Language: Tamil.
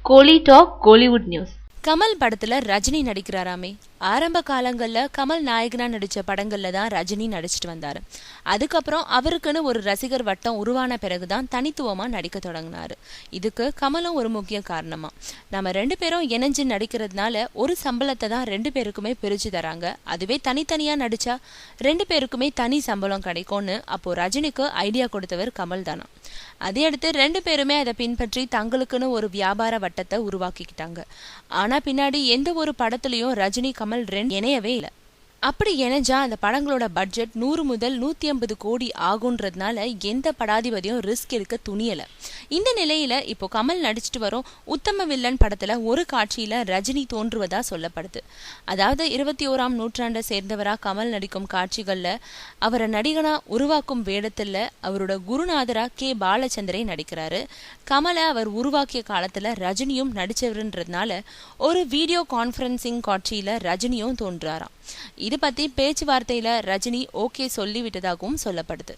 கோலி டாக் கோலிவுட் நியூஸ். கமல் படத்துல ரஜினி நடிக்கிறாராமே. ஆரம்ப காலங்கள்ல கமல் நாயகனா நடிச்ச படங்கள்ல தான் ரஜினி நடிச்சிட்டு வந்தாரு. அதுக்கப்புறம் அவருக்குன்னு ஒரு ரசிகர் வட்டம் உருவான பிறகுதான் தனித்துவமா நடிக்க தொடங்கினாரு. இதுக்கு கமலும் ஒரு முக்கிய காரணமா. நம்ம 2 பேரும் இணைஞ்சு நடிக்கிறதுனால ஒரு சம்பளத்தை தான் 2 பேருக்குமே பிரிச்சு தராங்க. அதுவே தனித்தனியா நடிச்சா 2 பேருக்குமே தனி சம்பளம் கிடைக்கும்னு அப்போ ரஜினிக்கு ஐடியா கொடுத்தவர் கமல் தானா. அதையடுத்து 2 பேருமே அதை பின்பற்றி தங்களுக்குன்னு ஒரு வியாபார வட்டத்தை உருவாக்கிக்கிட்டாங்க. ஆனா பின்னாடி எந்த ஒரு படத்துலயும் ரஜினி கமல் 2 இணையவே இல்லை. அப்படி இணைஞ்சா அந்த படங்களோட பட்ஜெட் 100 முதல் 150 கோடி ஆகுன்றதுனால எந்த படாதிபதியும் ரிஸ்க் எடுக்க துணியல. இந்த நிலையில இப்போ கமல் நடிச்சிட்டு வரும் உத்தம வில்லன் படத்துல ஒரு காட்சியில ரஜினி தோன்றுவதா சொல்லப்படுது. அதாவது 21ஆம் நூற்றாண்டை சேர்ந்தவரா கமல் நடிக்கும் காட்சிகள்ல அவரை நடிகனா உருவாக்கும் வேடத்துல அவரோட குருநாதரா கே பாலச்சந்திரே நடிக்கிறாரு. கமலை அவர் உருவாக்கிய காலத்துல ரஜினியும் நடிச்சவருன்றதுனால ஒரு வீடியோ கான்பரன்சிங் காட்சியில ரஜினியும் தோன்றாராம். இது பத்தி பேச்சுவார்த்தையில ரஜினி ஓகே சொல்லிவிட்டதாகவும் சொல்லப்படுது.